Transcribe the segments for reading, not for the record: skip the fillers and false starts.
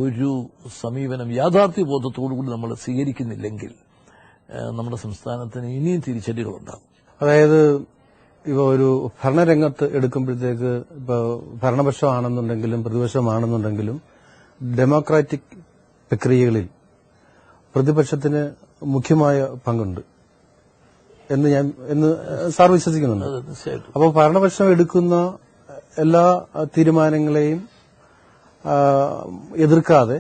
ഒരു സമീപനം യാഥാർത്ഥ്യബോധത്തോടുകൂടി നമ്മൾ സ്വീകരിക്കുന്നില്ലെങ്കിൽ നമ്മുടെ സംസ്ഥാനത്തിന് ഇനിയും തിരിച്ചടികളുണ്ടാകും. അതായത് ഇപ്പോൾ ഒരു ഭരണരംഗത്ത് എടുക്കുമ്പോഴത്തേക്ക് ഇപ്പോൾ ഭരണപക്ഷമാണെന്നുണ്ടെങ്കിലും പ്രതിപക്ഷമാണെന്നുണ്ടെങ്കിലും ഡെമോക്രാറ്റിക് പ്രക്രിയകളിൽ പ്രതിപക്ഷത്തിന് മുഖ്യമായ പങ്കുണ്ട് എന്ന് സാർ വിശ്വസിക്കുന്നുണ്ട്. അപ്പോൾ ഭരണപക്ഷം എടുക്കുന്ന എല്ലാ തീരുമാനങ്ങളെയും എതിർക്കാതെ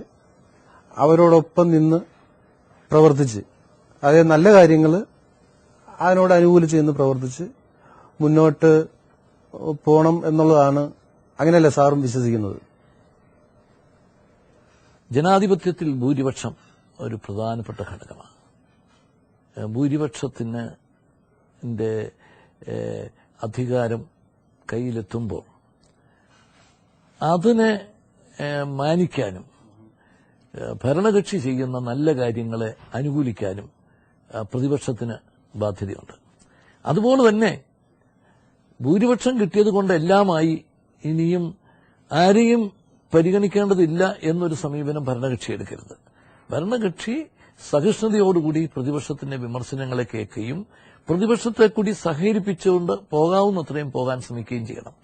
അവരോടൊപ്പം നിന്ന് പ്രവർത്തിച്ച്, അതായത് നല്ല കാര്യങ്ങൾ അതിനോട് അനുകൂലിച്ച് നിന്ന് പ്രവർത്തിച്ച് മുന്നോട്ട് പോകണം എന്നുള്ളതാണ്. അങ്ങനെയല്ലേ സാറും വിശ്വസിക്കുന്നത്? ജനാധിപത്യത്തിൽ ഭൂരിപക്ഷം ഒരു പ്രധാനപ്പെട്ട ഘടകമാണ്. ഭൂരിപക്ഷത്തിന് അധികാരം കയ്യിലെത്തുമ്പോൾ അതിനെ മാനിക്കാനും ഭരണകക്ഷി ചെയ്യുന്ന നല്ല കാര്യങ്ങളെ അനുകൂലിക്കാനും പ്രതിപക്ഷത്തിന് ബാധ്യതയുണ്ട്. അതുപോലെ തന്നെ ഭൂരിപക്ഷം കിട്ടിയതുകൊണ്ട് എല്ലാമായി ഇനിയും ആരെയും പരിഗണിക്കേണ്ടതില്ല എന്നൊരു സമീപനം ഭരണകക്ഷി എടുക്കരുത്. ഭരണകക്ഷി സഹിഷ്ണുതയോടുകൂടി പ്രതിപക്ഷത്തിന്റെ വിമർശനങ്ങളെ കേൾക്കുകയും പ്രതിപക്ഷത്തെ കൂടി സഹകരിപ്പിച്ചുകൊണ്ട് പോകാവുന്നത്രയും പോകാൻ ശ്രമിക്കുകയും ചെയ്യണം.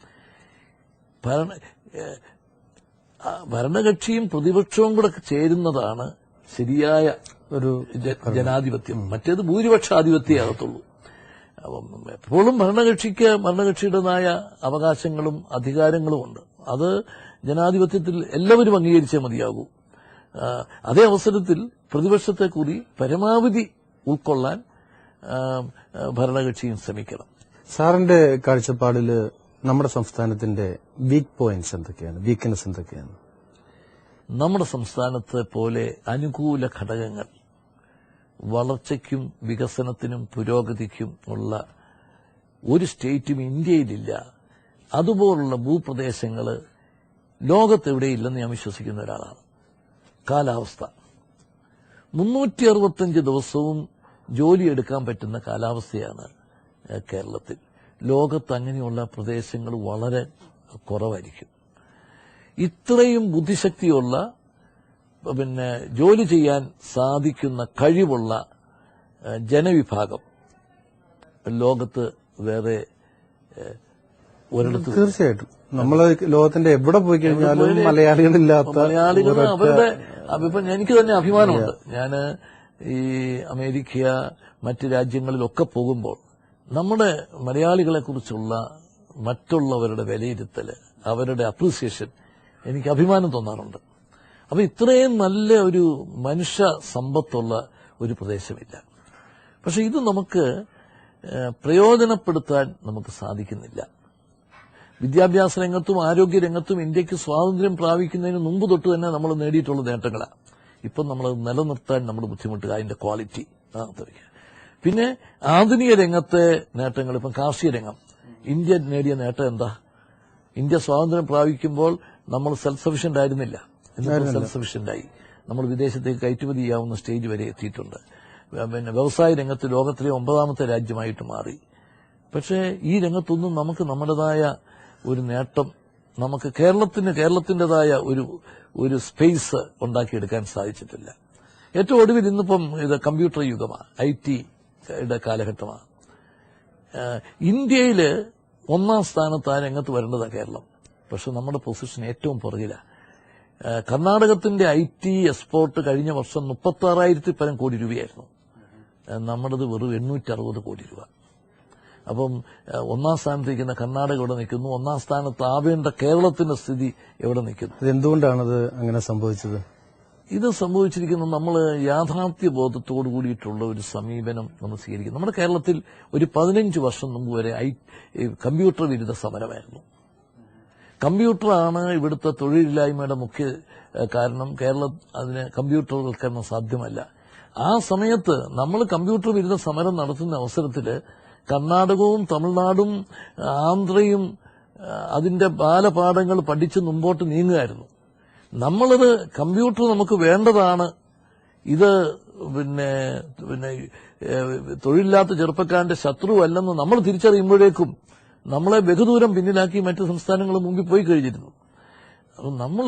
ഭരണകക്ഷിയും പ്രതിപക്ഷവും കൂടെ ചേരുന്നതാണ് ശരിയായ ഒരു ജനാധിപത്യം. മറ്റേത് ഭൂരിപക്ഷാധിപത്യമേ എപ്പോഴും ഭരണകക്ഷിയുടേതായ അവകാശങ്ങളും അധികാരങ്ങളും ഉണ്ട്. അത് ജനാധിപത്യത്തിൽ എല്ലാവരും അംഗീകരിച്ചേ മതിയാകൂ. അതേ അവസരത്തിൽ പ്രതിപക്ഷത്തെ കൂടി പരമാവധി ഉൾക്കൊള്ളാൻ ഭരണകക്ഷിയും ശ്രമിക്കണം. സാറിന്റെ കാഴ്ചപ്പാടിൽ നമ്മുടെ സംസ്ഥാനത്തിന്റെ വീക്ക് പോയിന്റ്സ് എന്തൊക്കെയാണ്, വീക്ക്നെസ് എന്തൊക്കെയാണ്? നമ്മുടെ സംസ്ഥാനത്തെ പോലെ അനുകൂല ഘടകങ്ങൾ വളർച്ചയ്ക്കും വികസനത്തിനും പുരോഗതിക്കും ഉള്ള ഒരു സ്റ്റേറ്റും ഇന്ത്യയിലില്ല. അതുപോലുള്ള ഭൂപ്രദേശങ്ങൾ ലോകത്തെവിടെയില്ലെന്ന് ഞാൻ വിശ്വസിക്കുന്ന ഒരാളാണ്. കാലാവസ്ഥ 365 ദിവസവും ജോലിയെടുക്കാൻ പറ്റുന്ന കാലാവസ്ഥയാണ് കേരളത്തിൽ. ലോകത്ത് അങ്ങനെയുള്ള പ്രദേശങ്ങൾ വളരെ കുറവായിരിക്കും. ഇത്രയും ബുദ്ധിശക്തിയുള്ള ജോലി ചെയ്യാൻ സാധിക്കുന്ന കഴിവുള്ള ജനവിഭാഗം ലോകത്ത് വേറെ ഒരിടത്ത്. തീർച്ചയായിട്ടും നമ്മൾ ലോകത്തിന്റെ എവിടെ പോയി കഴിഞ്ഞാലും മലയാളികളില്ലാത്ത അവരുടെ എനിക്ക് തന്നെ അഭിമാനമുണ്ട്. ഞാൻ ഈ അമേരിക്ക മറ്റ് രാജ്യങ്ങളിലൊക്കെ പോകുമ്പോൾ നമ്മുടെ മലയാളികളെ കുറിച്ചുള്ള മറ്റുള്ളവരുടെ വിലയിരുത്തൽ, അവരുടെ അപ്രീസിയേഷൻ എനിക്ക് അഭിമാനം തോന്നാറുണ്ട്. അപ്പൊ ഇത്രയും നല്ല ഒരു മനുഷ്യ സമ്പത്തുള്ള ഒരു പ്രദേശമില്ല. പക്ഷെ ഇത് നമുക്ക് പ്രയോജനപ്പെടുത്താൻ നമുക്ക് സാധിക്കുന്നില്ല. വിദ്യാഭ്യാസ രംഗത്തും ആരോഗ്യ രംഗത്തും ഇന്ത്യക്ക് സ്വാതന്ത്ര്യം പ്രാപിക്കുന്നതിന് മുമ്പ് തൊട്ട് തന്നെ നമ്മൾ നേടിയിട്ടുള്ള നേട്ടങ്ങളാണ്. ഇപ്പം നമ്മൾ നിലനിർത്താൻ നമ്മൾ ബുദ്ധിമുട്ടുക അതിന്റെ ക്വാളിറ്റി. പിന്നെ ആധുനിക രംഗത്തെ നേട്ടങ്ങൾ, ഇപ്പം കാർഷിക രംഗം, ഇന്ത്യ നേടിയ നേട്ടം എന്താ? ഇന്ത്യ സ്വാതന്ത്ര്യം പ്രാപിക്കുമ്പോൾ നമ്മൾ സെൽഫ് സഫിഷ്യന്റ് ആയിരുന്നില്ല. ഇന്ന് സെൽഫ് സഫിഷ്യന്റ് ആയി. നമ്മൾ വിദേശത്തേക്ക് കയറ്റുമതി ചെയ്യാവുന്ന സ്റ്റേജ് വരെ എത്തിയിട്ടുണ്ട്. വ്യവസായ രംഗത്ത് ലോകത്തിലെ 9ാമത്തെ രാജ്യമായിട്ട് മാറി. പക്ഷേ ഈ രംഗത്തൊന്നും നമുക്ക് നമ്മുടേതായ ഒരു നേട്ടം, നമുക്ക് കേരളത്തിന്റേതായ ഒരു സ്പേസ് ഉണ്ടാക്കിയെടുക്കാൻ സാധിച്ചിട്ടില്ല. ഏറ്റവും ഒടുവിൽ ഇന്നിപ്പം ഇത് കമ്പ്യൂട്ടർ യുഗമാണ്, IT-യുടെ കാലഘട്ടമാണ്. ഇന്ത്യയിൽ 1ാം സ്ഥാനത്ത് ആ രംഗത്ത് വരേണ്ടതാണ് കേരളം. പക്ഷെ നമ്മുടെ പൊസിഷൻ ഏറ്റവും പുറകിലാണ്. കർണാടകത്തിന്റെ IT എക്സ്പോർട്ട് കഴിഞ്ഞ വർഷം 36,000 പരം കോടി രൂപയായിരുന്നു. നമ്മുടേത് വെറും 860 കോടി രൂപ. അപ്പം 1ാം സ്ഥാനത്തിരിക്കുന്ന കർണാടക എവിടെ നിൽക്കുന്നു? 1ാം സ്ഥാനത്ത് ആവേണ്ട കേരളത്തിന്റെ സ്ഥിതി എവിടെ നിൽക്കുന്നു? എന്തുകൊണ്ടാണത് അങ്ങനെ സംഭവിച്ചത്? ഇത് സംഭവിച്ചിരിക്കുന്നത് നമ്മൾ യാഥാർത്ഥ്യ ബോധത്തോടു കൂടിയിട്ടുള്ള ഒരു സമീപനം നമ്മൾ സ്വീകരിക്കും. നമ്മുടെ കേരളത്തിൽ ഒരു 15 വർഷം മുമ്പ് വരെ കമ്പ്യൂട്ടർ വിരുദ്ധ സമരമായിരുന്നു. കമ്പ്യൂട്ടറാണ് ഇവിടുത്തെ തൊഴിലില്ലായ്മയുടെ മുഖ്യ കാരണം. കേരളം അതിന് കമ്പ്യൂട്ടർവൽക്കരണം സാധ്യമല്ല. ആ സമയത്ത് നമ്മൾ കമ്പ്യൂട്ടർ വിരുദ്ധ സമരം നടത്തുന്ന അവസരത്തിൽ കർണാടകവും തമിഴ്നാടും ആന്ധ്രയും അതിന്റെ ബാലപാഠങ്ങൾ പഠിച്ച് മുമ്പോട്ട് നീങ്ങുകയായിരുന്നു. നമ്മളത് കമ്പ്യൂട്ടർ നമുക്ക് വേണ്ടതാണ്, ഇത് പിന്നെ തൊഴിലില്ലാത്ത ചെറുപ്പക്കാരന്റെ ശത്രുവല്ലെന്ന് നമ്മൾ തിരിച്ചറിയുമ്പോഴേക്കും നമ്മളെ ബഹുദൂരം പിന്നിലാക്കി മറ്റ് സംസ്ഥാനങ്ങൾ മുമ്പിൽ പോയി കഴിഞ്ഞിരുന്നു. അപ്പം നമ്മൾ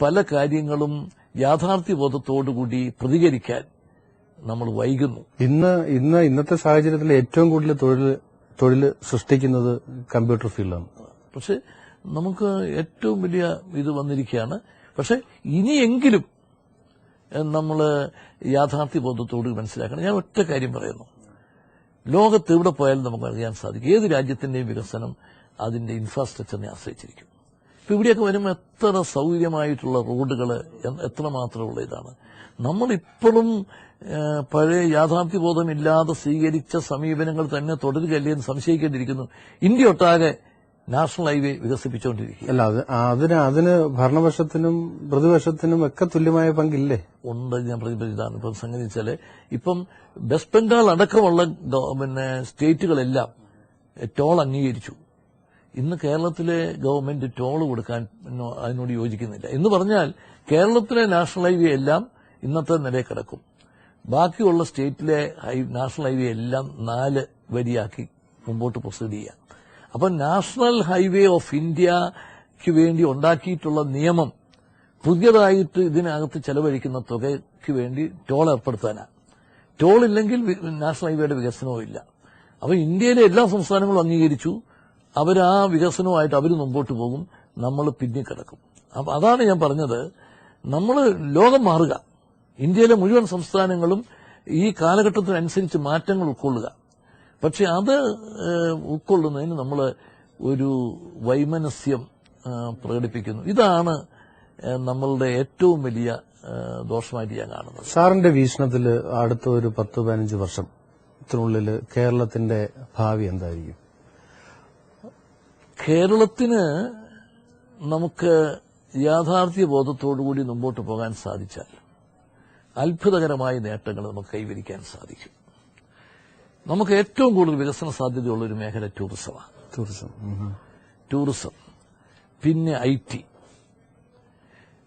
പല കാര്യങ്ങളും യാഥാർത്ഥ്യബോധത്തോടുകൂടി പ്രതികരിക്കാൻ നമ്മൾ വൈകുന്നു. ഇന്നത്തെ സാഹചര്യത്തിൽ ഏറ്റവും കൂടുതൽ തൊഴിൽ സൃഷ്ടിക്കുന്നത് കമ്പ്യൂട്ടർ ഫീൽഡാണ്. പക്ഷെ നമുക്ക് ഏറ്റവും വലിയ ഇത് വന്നിരിക്കുകയാണ്. പക്ഷെ ഇനിയെങ്കിലും നമ്മൾ യാഥാർത്ഥ്യബോധത്തോട് മനസ്സിലാക്കണം. ഞാൻ ഒറ്റ കാര്യം പറയുന്നു. ലോകത്ത് എവിടെ പോയാലും നമുക്ക് അറിയാൻ സാധിക്കും, ഏത് രാജ്യത്തിന്റെയും വികസനം അതിന്റെ ഇൻഫ്രാസ്ട്രക്ചറിനെ ആശ്രയിച്ചിരിക്കും. ഇപ്പൊ ഇവിടെയൊക്കെ വരുമ്പോൾ എത്ര സൗകര്യമായിട്ടുള്ള റോഡുകൾ, എത്രമാത്രമുള്ള ഇതാണ്. നമ്മളിപ്പോഴും പഴയ യാഥാർത്ഥ്യബോധമില്ലാതെ സ്വീകരിച്ച സമീപനങ്ങൾ തന്നെ തുടരുകയല്ലേ എന്ന് സംശയിക്കേണ്ടിയിരിക്കുന്നു. ഇന്ത്യ ഒട്ടാകെ നാഷണൽ ഹൈവേ വികസിപ്പിച്ചുകൊണ്ടിരിക്കുക. അല്ല, അതിന് ഭരണപക്ഷത്തിനും പ്രതിപക്ഷത്തിനും ഒക്കെ തുല്യമായ പങ്കില്ലേ? ഉണ്ട്. ഞാൻ പ്രതിപക്ഷത്താണ്. ഇപ്പം സംഗതി വെച്ചാല് ഇപ്പം വെസ്റ്റ് ബംഗാൾ അടക്കമുള്ള സ്റ്റേറ്റുകളെല്ലാം ടോൾ അംഗീകരിച്ചു. ഇന്ന് കേരളത്തിലെ ഗവൺമെന്റ് ടോൾ കൊടുക്കാൻ അതിനോട് യോജിക്കുന്നില്ല. എന്ന് പറഞ്ഞാൽ കേരളത്തിലെ നാഷണൽ ഹൈവേ എല്ലാം ഇന്നത്തെ നിലയിൽ കിടക്കും. ബാക്കിയുള്ള സ്റ്റേറ്റിലെ നാഷണൽ ഹൈവേ എല്ലാം 4 വരിയാക്കി മുമ്പോട്ട് പ്രൊസീഡ് ചെയ്യാം. അപ്പം നാഷണൽ ഹൈവേ ഓഫ് ഇന്ത്യക്ക് വേണ്ടി ഉണ്ടാക്കിയിട്ടുള്ള നിയമം പുതിയതായിട്ട് ഇതിനകത്ത് ചെലവഴിക്കുന്ന തുകയ്ക്ക് വേണ്ടി ടോൾ ഏർപ്പെടുത്താനാണ്. ടോൾ ഇല്ലെങ്കിൽ നാഷണൽ ഹൈവേയുടെ വികസനവും ഇല്ല. അപ്പൊ ഇന്ത്യയിലെ എല്ലാ സംസ്ഥാനങ്ങളും അംഗീകരിച്ചു. ആ വികസനവുമായിട്ട് അവർ മുമ്പോട്ട് പോകും, നമ്മൾ പിന്നിക്കിടക്കും. അപ്പൊ അതാണ് ഞാൻ പറഞ്ഞത്, നമ്മൾ ലോകം മാറുക, ഇന്ത്യയിലെ മുഴുവൻ സംസ്ഥാനങ്ങളും ഈ കാലഘട്ടത്തിനനുസരിച്ച് മാറ്റങ്ങൾ ഉൾക്കൊള്ളുക. പക്ഷെ അത് ഉൾക്കൊള്ളുന്നതിന് നമ്മൾ ഒരു വൈമനസ്യം പ്രകടിപ്പിക്കുന്നു. ഇതാണ് നമ്മളുടെ ഏറ്റവും വലിയ ദോഷമായിട്ട് ഞാൻ കാണുന്നത്. സാറിന്റെ വീക്ഷണത്തിൽ അടുത്ത ഒരു 10-15 വർഷത്തിനുള്ളിൽ കേരളത്തിന്റെ ഭാവി എന്തായിരിക്കും? കേരളത്തിന് നമുക്ക് യാഥാർത്ഥ്യബോധത്തോടുകൂടി മുമ്പോട്ട് പോകാൻ സാധിച്ചാൽ അത്ഭുതകരമായ നേട്ടങ്ങൾ നമുക്ക് കൈവരിക്കാൻ സാധിക്കും. നമുക്ക് ഏറ്റവും കൂടുതൽ വികസന സാധ്യതയുള്ള ഒരു മേഖല ടൂറിസമാണ്. ടൂറിസം, പിന്നെ IT,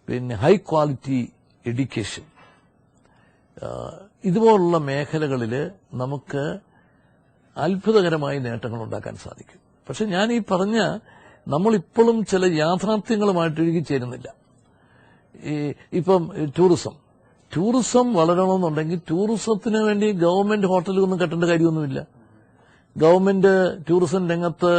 പിന്നെ ഹൈ ക്വാളിറ്റി എഡ്യൂക്കേഷൻ, ഇതുപോലുള്ള മേഖലകളിൽ നമുക്ക് അത്ഭുതകരമായ നേട്ടങ്ങൾ ഉണ്ടാക്കാൻ സാധിക്കും. പക്ഷെ ഞാൻ ഈ പറഞ്ഞ നമ്മളിപ്പോഴും ചില യാഥാർത്ഥ്യങ്ങളുമായിട്ട് ഇഴുകിച്ചേരുന്നില്ല. ഇപ്പം ടൂറിസം വളരണമെന്നുണ്ടെങ്കിൽ ടൂറിസത്തിന് വേണ്ടി ഗവൺമെന്റ് ഹോട്ടലൊന്നും കെട്ടേണ്ട കാര്യമൊന്നുമില്ല. ഗവൺമെന്റ് ടൂറിസം രംഗത്ത്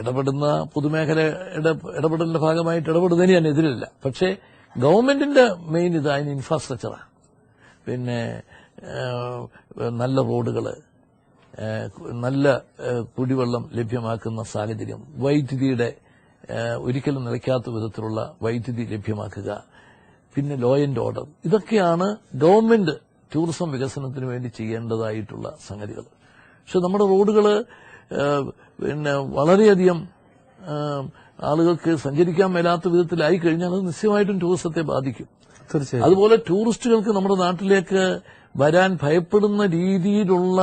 ഇടപെടുന്ന പൊതുമേഖലയുടെ ഇടപെടലിന്റെ ഭാഗമായിട്ട് ഇടപെടുന്നതിന് ഞാൻ എതിരില്ല. പക്ഷേ ഗവൺമെന്റിന്റെ മെയിൻ ഇത് അതിന് ഇൻഫ്രാസ്ട്രക്ചറാണ്. പിന്നെ നല്ല റോഡുകൾ, നല്ല കുടിവെള്ളം ലഭ്യമാക്കുന്ന സാഹചര്യം, വൈദ്യുതിയുടെ ഒരിക്കലും നിലയ്ക്കാത്ത വിധത്തിലുള്ള വൈദ്യുതി ലഭ്യമാക്കുക, പിന്നെ ലോ ആൻഡ് ഓർഡർ, ഇതൊക്കെയാണ് ഗവൺമെന്റ് ടൂറിസം വികസനത്തിന് വേണ്ടി ചെയ്യേണ്ടതായിട്ടുള്ള സംഗതികൾ. പക്ഷെ നമ്മുടെ റോഡുകൾ പിന്നെ വളരെയധികം ആളുകൾക്ക് സഞ്ചരിക്കാൻ മേലാത്ത വിധത്തിലായി കഴിഞ്ഞാൽ അത് നിശ്ചയമായിട്ടും ടൂറിസത്തെ ബാധിക്കും. അതുപോലെ ടൂറിസ്റ്റുകൾക്ക് നമ്മുടെ നാട്ടിലേക്ക് വരാൻ ഭയപ്പെടുന്ന രീതിയിലുള്ള